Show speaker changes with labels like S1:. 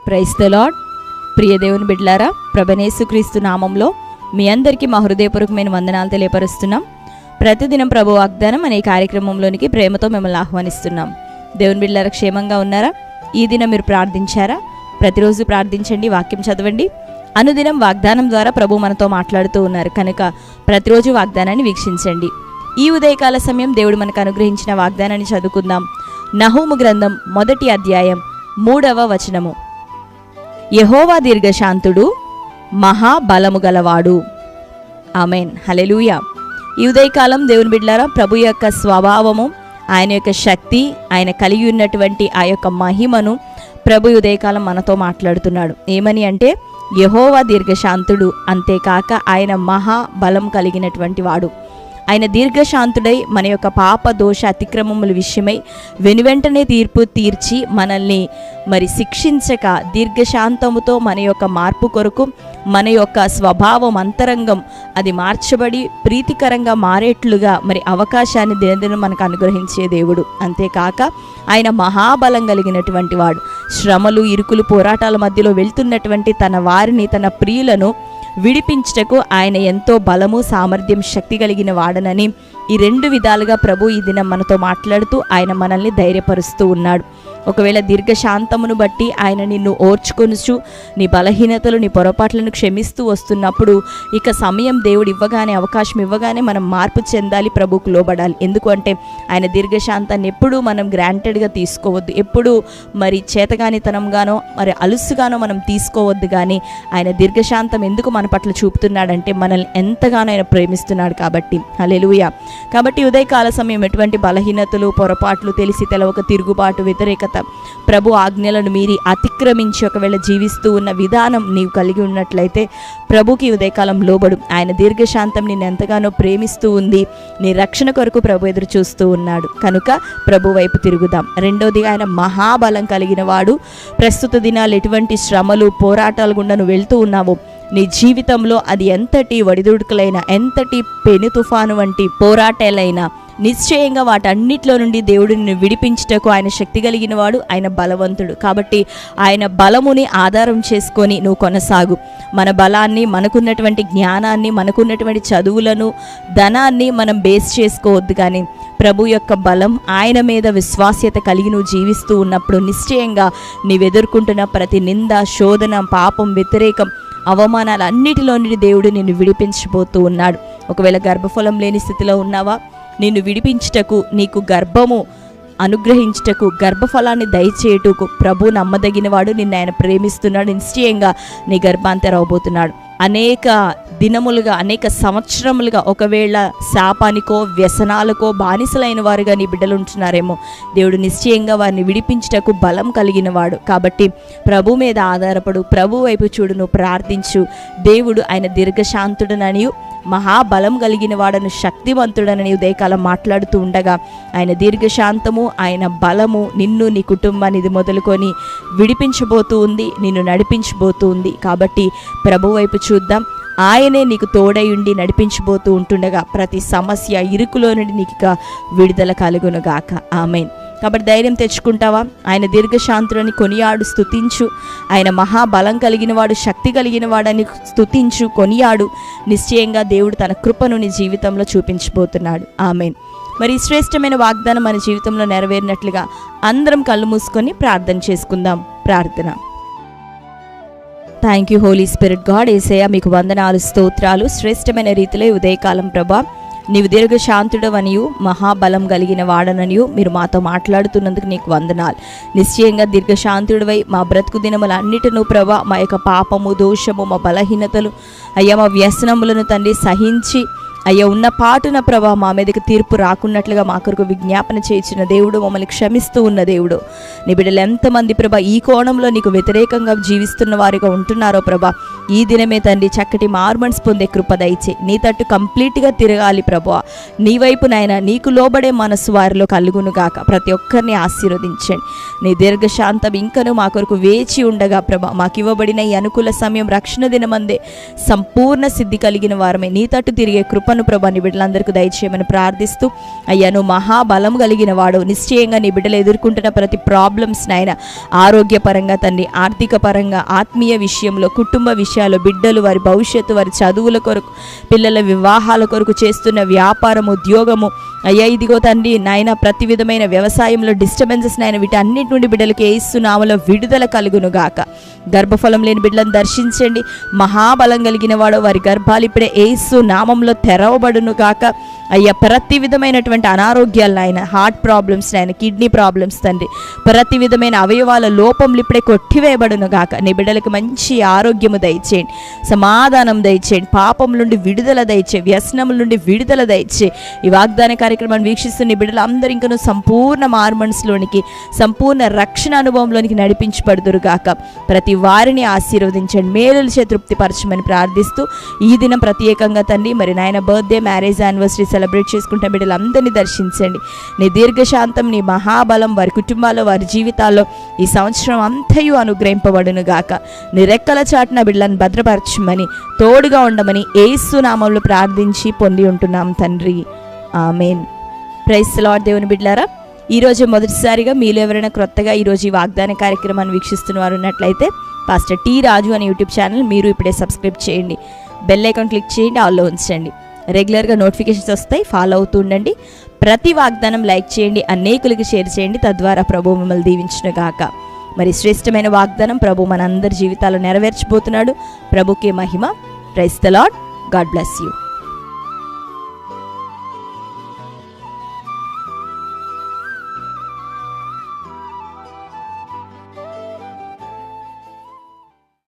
S1: Praise the lord. ప్రియ దేవుని బిడ్డలారా, ప్రభునేసుక్రీస్తు నామంలో మీ అందరికీ మా హృదయపూర్వకమైన వందనాలు తెలియపరుస్తున్నాం. ప్రతిదినం ప్రభు వాగ్దానం అనే కార్యక్రమంలోనికి ప్రేమతో మిమ్మల్ని ఆహ్వానిస్తున్నాం. దేవుని బిడ్డలారా, క్షేమంగా ఉన్నారా? ఈ దినం మీరు ప్రార్థించారా? ప్రతిరోజు ప్రార్థించండి, వాక్యం చదవండి. అనుదినం వాగ్దానం ద్వారా ప్రభు మనతో మాట్లాడుతూ ఉన్నారు కనుక ప్రతిరోజు వాగ్దానాన్ని వీక్షించండి. ఈ ఉదయకాల సమయం దేవుడు మనకు అనుగ్రహించిన వాగ్దానాన్ని చదువుకుందాం. నహూము గ్రంథం 1వ అధ్యాయం 3వ వచనము. యెహోవా దీర్ఘశాంతుడు, మహాబలము గలవాడు. ఆమెన్, హల్లెలూయా. ఈ ఉదయకాలం దేవుని బిడ్డలారా, ప్రభు యొక్క స్వభావము, ఆయన యొక్క శక్తి, ఆయన కలిగి ఉన్నటువంటి ఆ యొక్క మహిమను ప్రభు ఉదయకాలం మనతో మాట్లాడుతున్నాడు. ఏమని అంటే, యెహోవా దీర్ఘశాంతుడు, అంతేకాక ఆయన మహాబలం కలిగినటువంటి వాడు. ఆయన దీర్ఘశాంతుడై మన యొక్క పాప దోష అతిక్రమముల విషయమై వెనువెంటనే తీర్పు తీర్చి మనల్ని శిక్షించక దీర్ఘశాంతముతో మన యొక్క మార్పు కొరకు మన యొక్క స్వభావం అంతరంగం అది మార్చబడి ప్రీతికరంగా మారేట్లుగా అవకాశాన్ని దినదినం మనకు అనుగ్రహించే దేవుడు. అంతేకాక ఆయన మహాబలం కలిగినటువంటి వాడు. శ్రమలు, ఇరుకులు, పోరాటాల మధ్యలో వెళ్తున్నటువంటి తన వారిని, తన ప్రియులను విడిపించుటకు ఆయన ఎంతో బలము, సామర్థ్యం, శక్తి కలిగిన వాడనని ఈ రెండు విధాలుగా ప్రభు ఈ దినం మనతో మాట్లాడుతూ ఆయన మనల్ని ధైర్యపరుస్తూ ఉన్నాడు. ఒకవేళ దీర్ఘశాంతమును బట్టి ఆయన నిన్ను ఓర్చుకొనుచు నీ బలహీనతలు, నీ పొరపాట్లను క్షమిస్తూ వస్తున్నప్పుడు ఇక సమయం దేవుడు ఇవ్వగానే, అవకాశం ఇవ్వగానే మనం మార్పు చెందాలి, ప్రభుకు లోబడాలి. ఎందుకు అంటే ఆయన దీర్ఘశాంతాన్ని ఎప్పుడూ మనం గ్రాంటెడ్గా తీసుకోవద్దు, ఎప్పుడూ చేతగానితనంగానో అలుసుగానో మనం తీసుకోవద్దు. కానీ ఆయన దీర్ఘశాంతం ఎందుకు మన పట్ల చూపుతున్నాడంటే మనల్ని ఎంతగానో ఆయన ప్రేమిస్తున్నాడు కాబట్టి. హల్లెలూయా. కాబట్టి ఉదయకాల సమయం ఎటువంటి బలహీనతలు, పొరపాట్లు, తెలిసి తెలవక తిరుగుబాటు, వ్యతిరేకత, ప్రభు ఆజ్ఞలను మీరి అతిక్రమించి ఒకవేళ జీవిస్తూ ఉన్న విధానం నీవు కలిగి ఉన్నట్లయితే ప్రభుకి ఉదయకాలం లోబడు. ఆయన దీర్ఘశాంతం నిన్ను ఎంతగానో ప్రేమిస్తూ ఉంది. నీ రక్షణ కొరకు ప్రభు ఎదురు చూస్తూ ఉన్నాడు కనుక ప్రభు వైపు తిరుగుదాం. రెండోదిగా ఆయన మహాబలం కలిగిన వాడు. ప్రస్తుత దినాలు ఎటువంటి శ్రమలు, పోరాటాలు గుండా నువ్వు వెళ్తూ ఉన్నావు, నీ జీవితంలో అది ఎంతటి ఒడిదుడుకులైనా, ఎంతటి పెను తుఫాను వంటి పోరాటాలైనా నిశ్చయంగా వాటన్నిటిలో నుండి దేవుడు నిన్ను విడిపించుటకు ఆయన శక్తి కలిగిన వాడు, ఆయన బలవంతుడు. కాబట్టి ఆయన బలముని ఆధారం చేసుకొని నువ్వు కొనసాగు. మన బలాన్ని, మనకున్నటువంటి జ్ఞానాన్ని, మనకున్నటువంటి చదువులను, ధనాన్ని మనం బేస్ చేసుకోవద్దు. కానీ ప్రభు యొక్క బలం, ఆయన మీద విశ్వాస్యత కలిగి నువ్వు జీవిస్తూ ఉన్నప్పుడు నిశ్చయంగా నీవు ఎదుర్కొంటున్న ప్రతి నింద, శోధన, పాపం, వ్యతిరేకం, అవమానాలు అన్నిటిలో నుండి దేవుడు నిన్ను విడిపించబోతూ ఉన్నాడు. ఒకవేళ గర్భఫలం లేని స్థితిలో ఉన్నావా, నిన్ను విడిపించుటకు, నీకు గర్భము అనుగ్రహించుటకు, గర్భఫలాన్ని దయచేయుటకు ప్రభు నమ్మదగిన వాడు. నిన్ను ఆయన ప్రేమిస్తున్నాడు. నిశ్చయంగా నీ గర్భాంతరం అవబోతున్నాడు. అనేక దినములుగా, అనేక సంవత్సరములుగా ఒకవేళ శాపానికో, వ్యసనాలకో బానిసలైన వారుగా నీ బిడ్డలు ఉంటున్నారేమో, దేవుడు నిశ్చయంగా వారిని విడిపించుటకు బలం కలిగిన వాడు. కాబట్టి ప్రభు మీద ఆధారపడు, ప్రభు వైపు చూడు, నువ్వు ప్రార్థించు. దేవుడు ఆయన దీర్ఘశాంతుడననియు మహాబలం కలిగిన వాడను, శక్తివంతుడనని ఉదయకాలం మాట్లాడుతూ ఉండగా ఆయన దీర్ఘశాంతము, ఆయన బలము నిన్ను, నీ కుటుంబాన్ని ఇది మొదలుకొని విడిపించబోతూ ఉంది, నిన్ను నడిపించబోతూ ఉంది. కాబట్టి ప్రభు వైపు చూద్దాం. ఆయనే నీకు తోడై ఉండి నడిపించబోతూ ఉంటుండగా ప్రతి సమస్య, ఇరుకులో నుండి నీకు విడుదల కలుగునుగాక. ఆమేన్. కాబట్టి ధైర్యం తెచ్చుకుంటావా? ఆయన దీర్ఘశాంతుడని కొనియాడు, స్తుతించు. ఆయన మహాబలం కలిగిన వాడు, శక్తి కలిగిన వాడని స్తుతించు, కొనియాడు. నిశ్చయంగా దేవుడు తన కృపను నీ జీవితంలో చూపించబోతున్నాడు. ఆమేన్. మరి శ్రేష్టమైన వాగ్దానం మన జీవితంలో నెరవేరినట్లుగా అందరం కళ్ళు మూసుకొని ప్రార్థన చేసుకుందాం. ప్రార్థన. Thank you holy spirit God. యేసయ్య మీకు వందనాలు, స్తోత్రాలు. శ్రేష్టమైన రీతిలో ఉదయకాలం ప్రభా, నీవు దీర్ఘశాంతుడవనియు మహాబలం కలిగిన వాడననియు మీరు మాతో మాట్లాడుతున్నందుకు నీకు వందనాలు. నిశ్చయంగా దీర్ఘశాంతుడివై మా బ్రతుకు దినములన్నిటినూ ప్రభా, మా యొక్క పాపము, దోషము, మా బలహీనతలు, అయ్యా మా వ్యసనములను తండ్రి సహించి అయ్యా ఉన్న పాటున ప్రభా మా మీదకి తీర్పు రాకున్నట్లుగా మా కొరకు విజ్ఞాపన చేయించిన దేవుడు, మమ్మల్ని క్షమిస్తూ ఉన్న దేవుడు. నీ బిడ్డలు ఎంతమంది ప్రభా ఈ కోణంలో నీకు వ్యతిరేకంగా జీవిస్తున్న వారిగా ఉంటున్నారో ప్రభా, ఈ దినమే తండ్రి చక్కటి మార్మన్స్ పొందే కృప దయచే. నీ తట్టు కంప్లీట్గా తిరగాలి ప్రభా. నీ వైపు నాయన నీకు లోబడే మనసు వారిలో కలుగునుగాక. ప్రతి ఒక్కరిని ఆశీర్వదించండి. నీ దీర్ఘశాంతం ఇంకను మా కొరకు వేచి ఉండగా ప్రభా, మాకు ఇవ్వబడిన ఈ అనుకూల సమయం రక్షణ దినమందే సంపూర్ణ సిద్ధి కలిగిన వారమే నీ తట్టు తిరిగే కృప కృపను ప్రభా నీ బిడ్డలందరికీ దయచేయమని ప్రార్థిస్తూ, అయ్యా నువ్వు మహాబలం కలిగిన వాడు. నిశ్చయంగా నీ బిడ్డలు ఎదుర్కొంటున్న ప్రతి ప్రాబ్లమ్స్ నాయన, ఆరోగ్యపరంగా తండ్రి, ఆర్థిక పరంగా, ఆత్మీయ విషయంలో, కుటుంబ విషయాలు, బిడ్డలు, వారి భవిష్యత్తు, వారి చదువుల కొరకు, పిల్లల వివాహాల కొరకు, చేస్తున్న వ్యాపారం, ఉద్యోగము, అయ్యా ఇదిగో తండ్రి నాయన ప్రతి విధమైన వ్యవసాయంలో డిస్టర్బెన్సెస్ నాయన, వీటన్నిటి నుండి బిడ్డలకు యేసు నామములో విడుదల కలుగును గాక. గర్భఫలం లేని బిడ్డలను దర్శించండి. మహాబలం కలిగిన వాడు, వారి గర్భాలు ఇప్పుడే యేసు నామంలో తెరవబడును గాక. అయ్యా ప్రతి విధమైనటువంటి అనారోగ్యాలు నాయన, హార్ట్ ప్రాబ్లమ్స్ నాయన, కిడ్నీ ప్రాబ్లమ్స్ తండ్రి, ప్రతి విధమైన అవయవాల లోపములు ఇప్పుడే కొట్టివేయబడును గాక. నీ బిడ్డలకు మంచి ఆరోగ్యము దయచేయండి, సమాధానం దయచేయండి, పాపం నుండి విడుదల దయచే, వ్యసనముల నుండి విడుదల దయచే. ఈ వాగ్దాన కార్యక్రమాన్ని వీక్షిస్తున్న నీ బిడ్డలందరూ ఇంకను సంపూర్ణ మార్మన్స్లోనికి, సంపూర్ణ రక్షణ అనుభవంలోనికి నడిపించబడుదురు గాక. ప్రతి వారిని ఆశీర్వదించండి, మేలుల చే తృప్తిపరచమని ప్రార్థిస్తూ, ఈ దినం ప్రత్యేకంగా తండ్రి మరి నాయన బర్త్డే, మ్యారేజ్ యానివర్సరీ సెలబ్రేట్ చేసుకుంటే బిడ్డలందరినీ దర్శించండి. నీ దీర్ఘశాంతం, నీ మహాబలం వారి కుటుంబాల్లో, వారి జీవితాల్లో ఈ సంవత్సరం అంతయు అనుగ్రహింపబడును గాక. నీ రెక్కల చాటున బిడ్డలను భద్రపరచమని, తోడుగా ఉండమని యేసు నామములో ప్రార్థించి పొంది ఉంటున్నాం తండ్రి, ఆమేన్. Praise the lord. దేవుని బిడ్డలారా, ఈరోజు మొదటిసారిగా మీలో ఎవరైనా క్రొత్తగా ఈరోజు ఈ వాగ్దాన కార్యక్రమాన్ని వీక్షిస్తున్న వారు ఉన్నట్లయితే పాస్టర్ టీ రాజు అనే యూట్యూబ్ ఛానల్ మీరు ఇప్పుడే సబ్స్క్రైబ్ చేయండి, బెల్ ఐకాన్ క్లిక్ చేయండి, ఆల్లో ఉంచండి. రెగ్యులర్గా నోటిఫికేషన్స్ వస్తాయి, ఫాలో అవుతూ ఉండండి. ప్రతి వాగ్దానం లైక్ చేయండి, అనేకులకి షేర్ చేయండి, తద్వారా ప్రభు మిమ్మల్ని దీవించును గాక. మరి శ్రేష్టమైన వాగ్దానం ప్రభు మనందరి జీవితాల్లో నెరవేర్చబోతున్నాడు. ప్రభుకే మహిమ. Praise the Lord. God bless you.